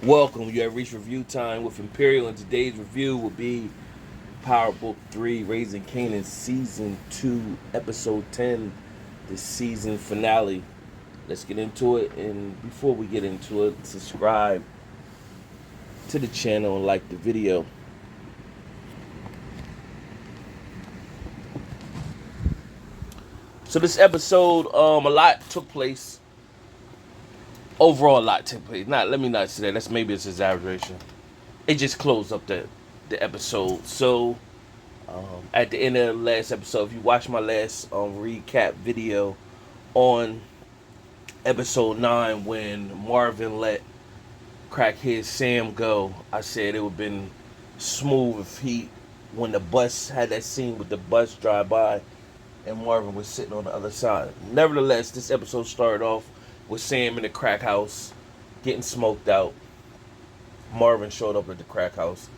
Welcome. You have reached review time with Imperial, and today's review will be Power Book 3, Raising Kanan, Season 2, Episode 10, the season finale. Let's get into it, and before we get into it, subscribe to the channel and like the video. So this episode, a lot took place. Overall, a lot took place. Let me not say that. That's maybe it's exaggeration. It just closed up the episode. So at the end of the last episode, if you watch my last recap video on episode 9 when Marvin let crackhead Sam go, I said it would have been smooth if when the bus had that scene with the bus drive by and Marvin was sitting on the other side. Nevertheless, this episode started off with Sam in the crack house getting smoked out. Marvin showed up at the crack house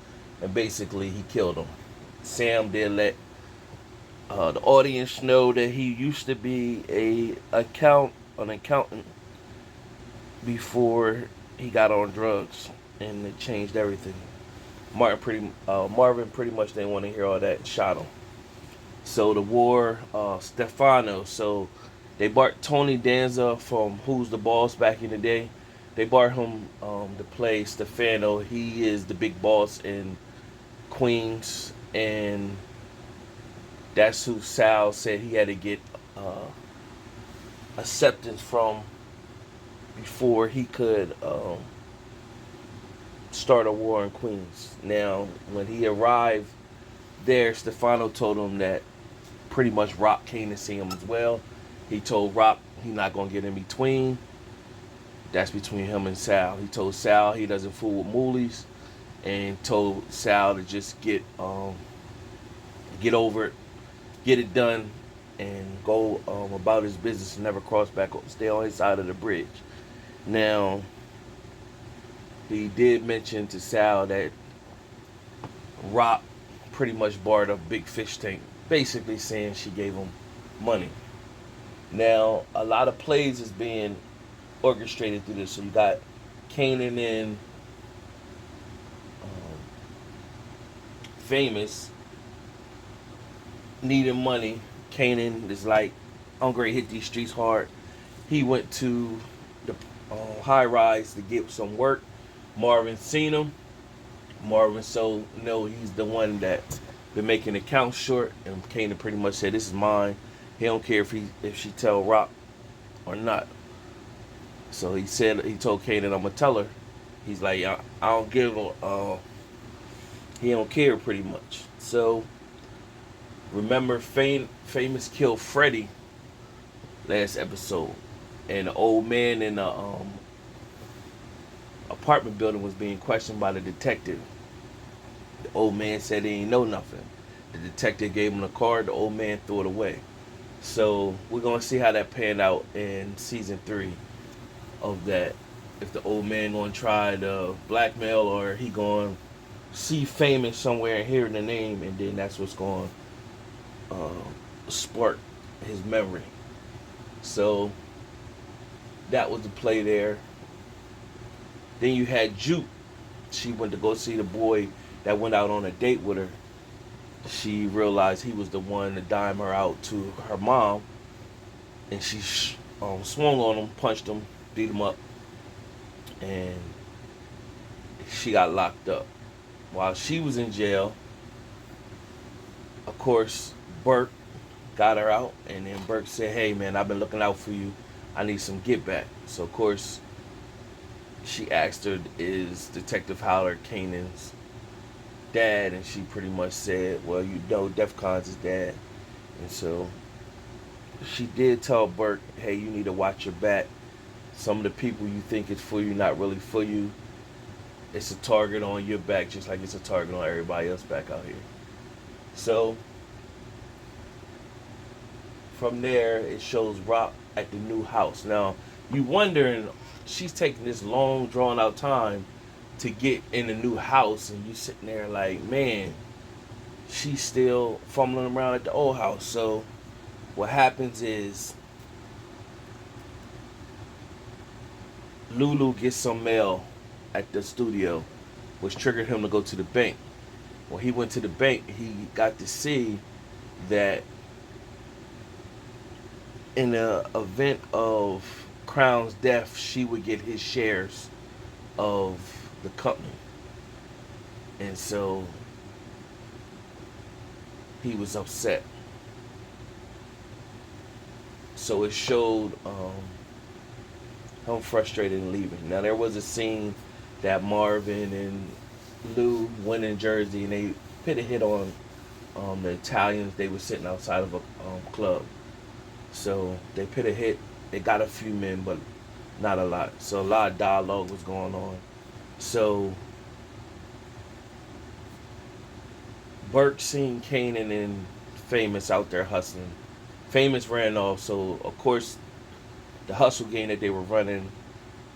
and basically he killed him. Sam did let the audience know that he used to be an accountant before he got on drugs, and it changed everything. Marvin pretty much didn't want to hear all that and shot him. So the war, Stefano. So they bought Tony Danza from Who's the Boss back in the day. They bought him to play Stefano. He is the big boss in Queens, and that's who Sal said he had to get acceptance from before he could start a war in Queens. Now, when he arrived there, Stefano told him that pretty much Rock came to see him as well. He told Rock he's not going to get in between. That's between him and Sal. He told Sal he doesn't fool with moolies, and told Sal to just get over it, get it done, and go about his business and never cross back, stay on his side of the bridge. Now, he did mention to Sal that Rock pretty much borrowed a big fish tank, basically saying she gave him money. Now, a lot of plays is being orchestrated through this. So you got Kanan and Famous needing money. Kanan is like, I'm going to hit these streets hard. He went to the high rise to get some work. Marvin seen him. Marvin he's the one that been making accounts short, and Kanan pretty much said, "This is mine." He don't care if she tell Rock or not. So he told Kanan, "I'm gonna tell her." He's like, "I don't give a." He don't care pretty much. So remember, Famous killed Freddy last episode, and the old man in the apartment building was being questioned by the detective. The old man said he ain't know nothing. The detective gave him the card. The old man threw it away. So we're gonna see how that panned out in season 3 of that. If the old man gonna try to blackmail, or he gonna see Famous somewhere and hear the name, and then that's what's gonna spark his memory. So that was the play there. Then you had Juke. She went to go see the boy that went out on a date with her. She realized he was the one to dime her out to her mom, and she swung on him, punched him, beat him up, and she got locked up. While she was in jail, of course, Burke got her out, and then Burke said, "Hey man, I've been looking out for you. I need some get back." So of course, she asked her, "Is Detective Howler Kanan's dad?" And she pretty much said, "Well, you know, DEFCON's his dad." And so she did tell Burke, "Hey, you need to watch your back. Some of the people you think is for you, not really for you. It's a target on your back, just like it's a target on everybody else back out here." So from there, it shows Rock at the new house. Now, you wondering, she's taking this long, drawn out time to get in the new house, and you sitting there like, man, she's still fumbling around at the old house. So what happens is Lulu gets some mail at the studio, which triggered him to go to the bank. When he went to the bank, he got to see that in the event of Crown's death, she would get his shares of the company. And so he was upset. So it showed him frustrated and leaving. Now there was a scene that Marvin and Lou went in Jersey and they put a hit on the Italians. They were sitting outside of a club. So they put a hit. They got a few men, but not a lot. So a lot of dialogue was going on. So Burke seen Kanan and Famous out there hustling. Famous ran off, so of course the hustle game that they were running,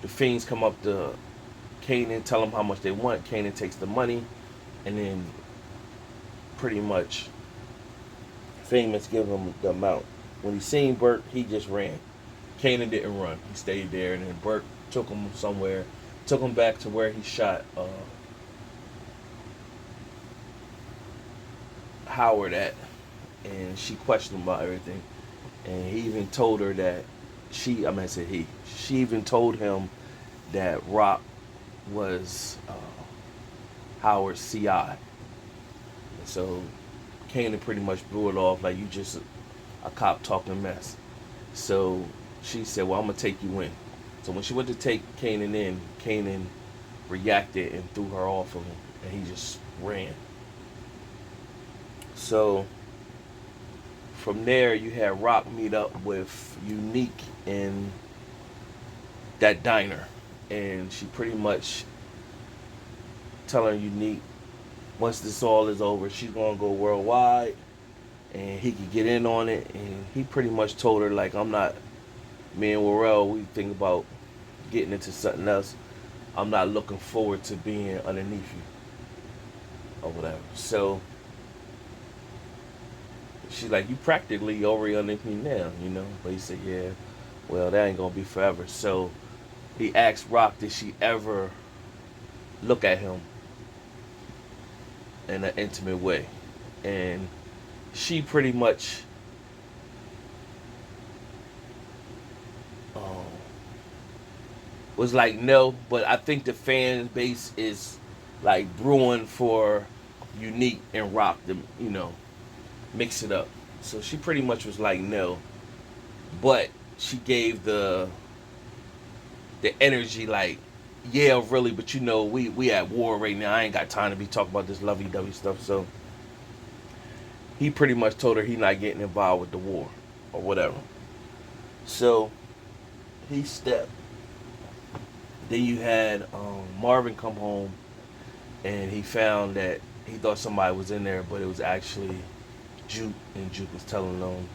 the fiends come up to Kanan, tell him how much they want. Kanan takes the money, and then pretty much Famous give him the amount. When he seen Burke, he just ran. Kanan didn't run. He stayed there, and then Burke took him somewhere, took him back to where he shot Howard at, and she questioned him about everything. And he even told her that she even told him that Rock was Howard's CI. And so Kanan pretty much blew it off like, you just a cop talking mess. So she said, well, I'm going to take you in. So when she went to take Kanan in, Kanan reacted and threw her off of him, and he just ran. So from there, you had Rock meet up with Unique in that diner, and she pretty much telling Unique, once this all is over, she's gonna go worldwide, and he could get in on it. And he pretty much told her, like, me and Warrell, we think about getting into something else. I'm not looking forward to being underneath you or whatever. So she's like, you practically already underneath me now, you know? But he said, yeah, well, that ain't gonna be forever. So he asked Rock, did she ever look at him in an intimate way? And she pretty much was like, no. But I think the fan base is like brewing for Unique and Rock to, mix it up. So she pretty much was like, no. But she gave the energy like, yeah, really, but we at war right now. I ain't got time to be talking about this lovey-dovey stuff. So he pretty much told her he not getting involved with the war or whatever. So he stepped. Then you had Marvin come home, and he found that he thought somebody was in there, but it was actually Juke, and Juke was telling them,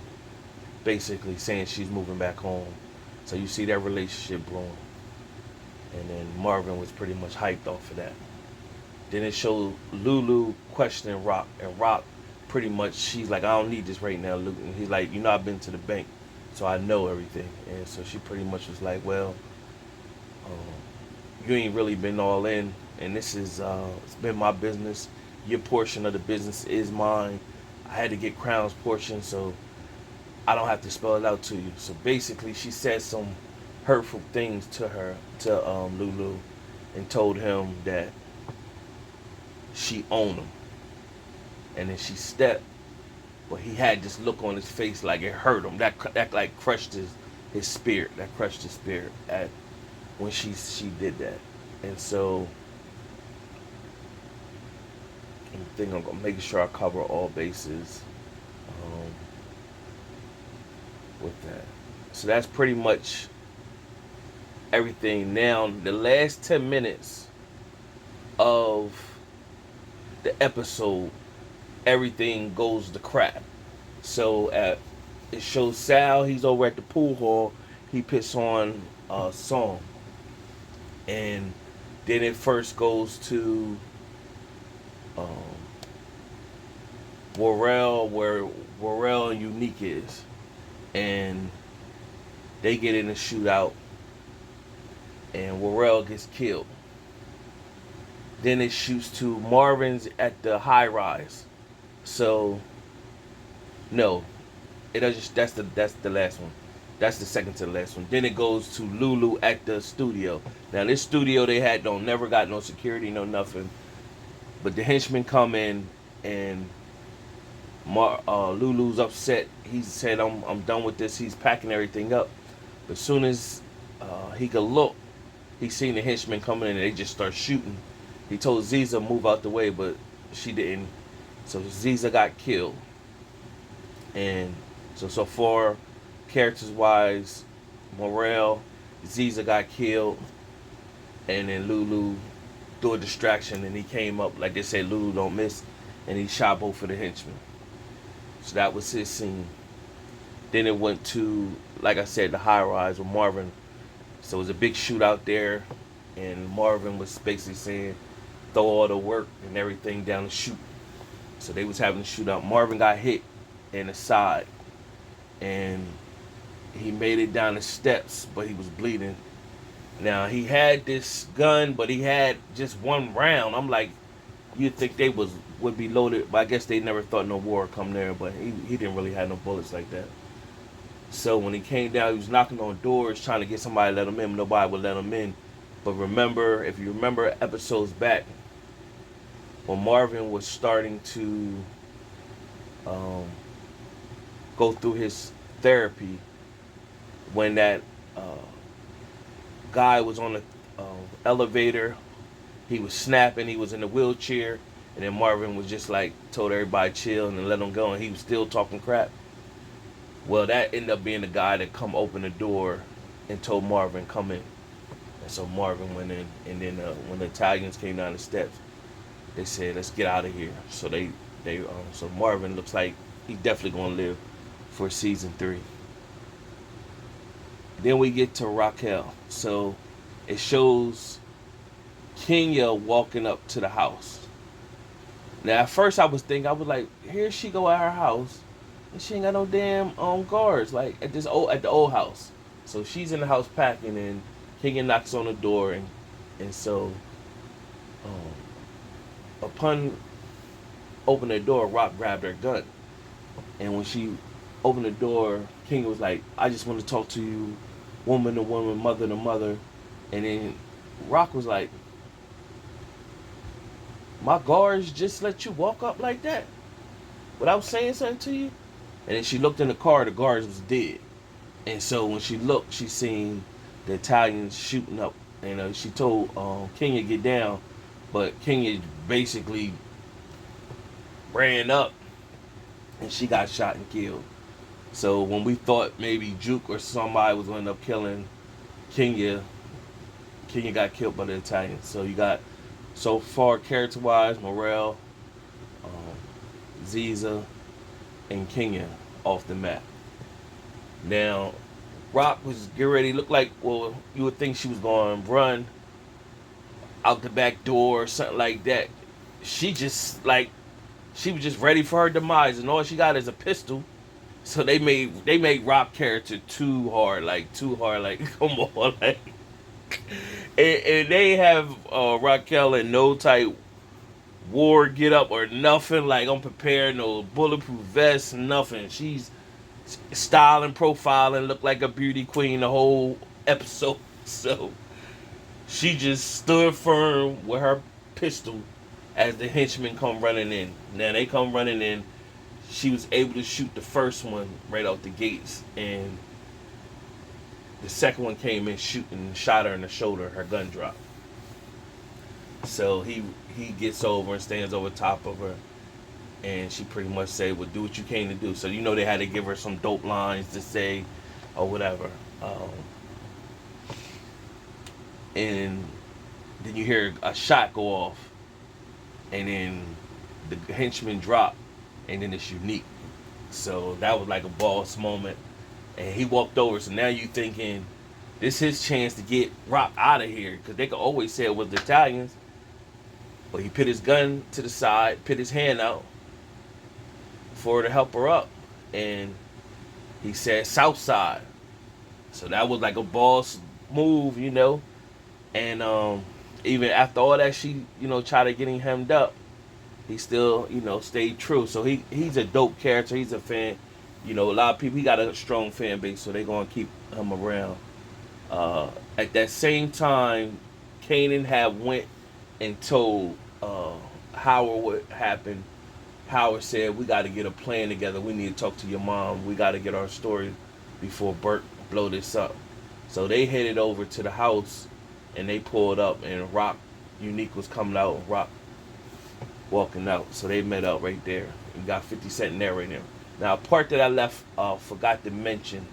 basically saying she's moving back home. So you see that relationship growing. And then Marvin was pretty much hyped off of that. Then it showed Lulu questioning Rock, and Rock pretty much, she's like, I don't need this right now, Luke. And he's like, I've been to the bank, so I know everything. And so she pretty much was like, well, you ain't really been all in, and this is it's been my business. Your portion of the business is mine. I had to get Crown's portion, so I don't have to spell it out to you. So basically, she said some hurtful things to Lulu, and told him that she owned him. And then she stepped, but he had this look on his face like it hurt him. That like crushed his spirit. That crushed his spirit at when she did that. And so I think I'm making sure I cover all bases with that. So that's pretty much everything. Now, the last 10 minutes of the episode, everything goes to crap. So it shows Sal, he's over at the pool hall, he puts on a song. And then it first goes to Warrell, where Warrell and Unique is. And they get in a shootout, and Warrell gets killed. Then it shoots to Marvin's at the high rise. So no, it doesn't. That's the last one. That's the second to the last one. Then it goes to Lulu at the studio. Now this studio they had don't never got no security, no nothing. But the henchmen come in and Lulu's upset. He said, I'm done with this. He's packing everything up. But as soon as he could look, he seen the henchmen coming in and they just start shooting. He told Ziza move out the way, but she didn't. So Ziza got killed. And so far, characters wise, Morel, Ziza got killed, and then Lulu threw a distraction and he came up like they said Lulu don't miss, and he shot both of the henchmen. So that was his scene. Then it went to, like I said, the high rise with Marvin. So it was a big shootout there, and Marvin was basically saying, throw all the work and everything down the chute. So they was having a shootout. Marvin got hit in the side, and he made it down the steps, but he was bleeding. Now he had this gun, but he had just one round. I'm like, you'd think they would be loaded, but I guess they never thought no war would come there. But he didn't really have no bullets like that. So when he came down, he was knocking on doors trying to get somebody to let him in. Nobody would let him in. But remember, if you remember episodes back, when Marvin was starting to go through his therapy, when that guy was on the elevator, he was snapping, he was in a wheelchair, and then Marvin was just like, told everybody chill and let him go, and he was still talking crap. Well, that ended up being the guy that come open the door and told Marvin, come in. And so Marvin went in, and then when the Italians came down the steps, they said, let's get out of here. So so Marvin looks like he's definitely going to live for season 3. Then we get to Raquel. So it shows Kenya walking up to the house. Now, at first I was like, here she go at her house, and she ain't got no damn guards like at the old house. So she's in the house packing, and Kenya knocks on the door, and so upon opening the door, Rock grabbed her gun, and when she opened the door, Kenya was like, I just want to talk to you, woman to woman, mother to mother, and then Rock was like, my guards just let you walk up like that without saying something to you? And then she looked in the car, the guards was dead. And so when she looked, she seen the Italians shooting up. And she told Kenya get down, but Kenya basically ran up and she got shot and killed. So when we thought maybe Juke or somebody was going to end up killing Kenya, Kenya got killed by the Italians. So you got, so far character-wise, Morel, Ziza, and Kenya off the map. Now, Rock was getting ready, looked like, well, you would think she was going to run out the back door or something like that. She was just ready for her demise, and all she got is a pistol. So they made Rock character too hard, like come on, like. And they have Raquel in no type war get up or nothing, like unprepared, no bulletproof vest, nothing. She's styling, profiling, looked like a beauty queen the whole episode. So she just stood firm with her pistol as the henchmen come running in. Now they come running in. She was able to shoot the first one right out the gates, and the second one came in shooting, shot her in the shoulder, her gun dropped. So he gets over and stands over top of her, and she pretty much said, well, do what you came to do. So you know they had to give her some dope lines to say or whatever. And then you hear a shot go off, and then the henchman drop, and then it's Unique. So that was like a boss moment. And he walked over, so now you thinking this is his chance to get Rock out of here, because they could always say it was the Italians. But he put his gun to the side, put his hand out for her to help her up, and he said South Side. So that was like a boss move, you know. And even after all that, she, tried to get him hemmed up. He still, stayed true. So he's a dope character. He's a fan. A lot of people. He got a strong fan base, so they're gonna keep him around. At that same time, Kanan had went and told Howard what happened. Howard said, "We got to get a plan together. We need to talk to your mom. We got to get our story before Bert blow this up." So they headed over to the house, and they pulled up, and Rock Unique was coming out, and Rock walking out. So they met up right there. You got 50 Cent narrating. Now, a part that I left, forgot to mention,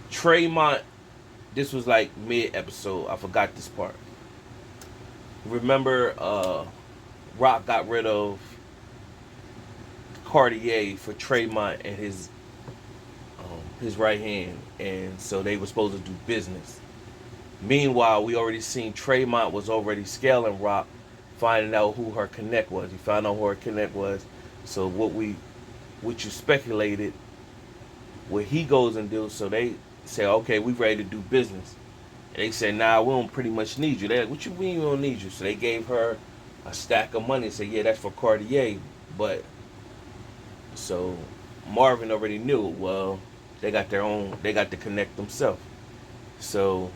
Tremont, this was like mid-episode. I forgot this part. Remember, Rock got rid of Cartier for Tremont and his right hand, and so they were supposed to do business. Meanwhile, we already seen Tremont was already scaling Rock, finding out who her connect was. He found out who her connect was. So what you speculated, what he goes and do. So they say, okay, we ready to do business. And they said, nah, we don't pretty much need you. They're like, what you mean we don't need you? So they gave her a stack of money and said, yeah, that's for Cartier. But so Marvin already knew. Well, they got to connect themselves. So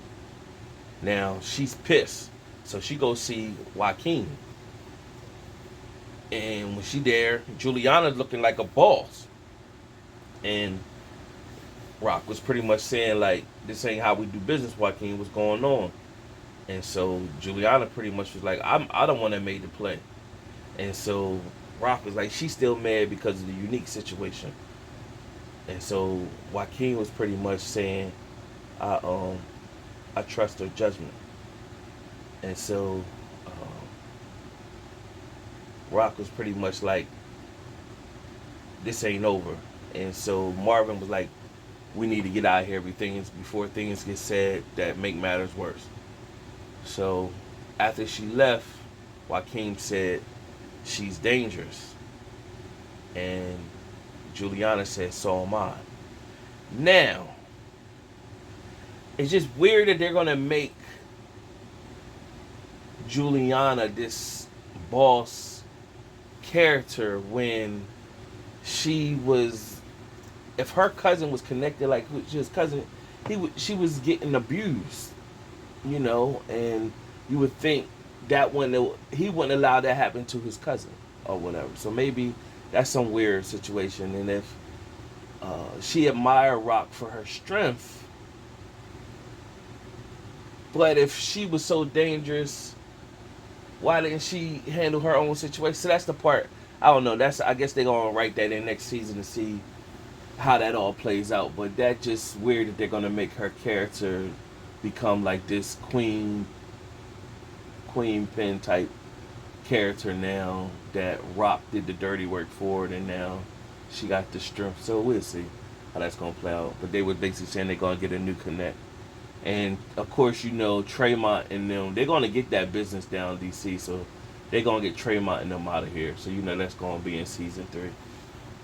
now she's pissed. So she goes see Joaquin. And when she there, Juliana's looking like a boss. And Rock was pretty much saying, like, this ain't how we do business, Joaquin. What's going on? And so Juliana pretty much was like, I don't want to make the play. And so Rock was like, she's still mad because of the Unique situation. And so Joaquin was pretty much saying, I trust her judgment. And so Rock was pretty much like, this ain't over. And so Marvin was like, we need to get out of here before things get said that make matters worse. So after she left, Joaquin said, she's dangerous. And Juliana said, so am I. Now, it's just weird that they're going to make Juliana this boss character when she was, if her cousin was connected, like his cousin, she was getting abused, and you would think that he wouldn't allow that happen to his cousin or whatever. So maybe that's some weird situation. And if she admired Rock for her strength, but if she was so dangerous, why didn't she handle her own situation? So that's the part, I don't know. I guess they're gonna write that in next season to see how that all plays out. But that's just weird that they're gonna make her character become like this queen pin type character now that Rock did the dirty work for it, and now she got the strength. So we'll see how that's gonna play out. But they were basically saying they're gonna get a new connect. And of course, Tremont and them, they're gonna get that business down DC, so they're gonna get Tremont and them out of here. So that's gonna be in season 3.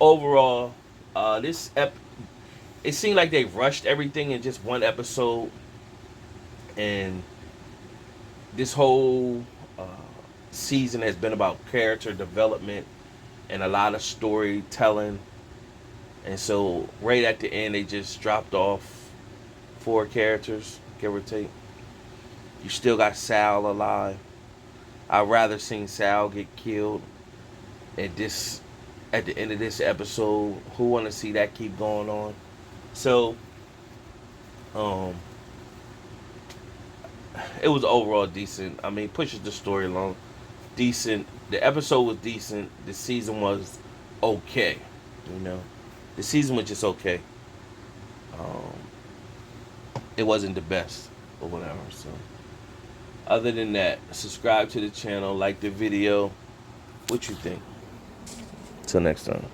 Overall, it seemed like they rushed everything in just one episode, and this whole season has been about character development and a lot of storytelling. And so right at the end, they just dropped off 4 characters, give or take. You still got Sal alive. I'd rather seen Sal get killed at the end of this episode. Who want to see that keep going on? So, it was overall decent. I mean, pushes the story along. Decent. The episode was decent. The season was okay. The season was just okay. It wasn't the best or whatever. So, other than that, subscribe to the channel, like the video. What you think? Till next time.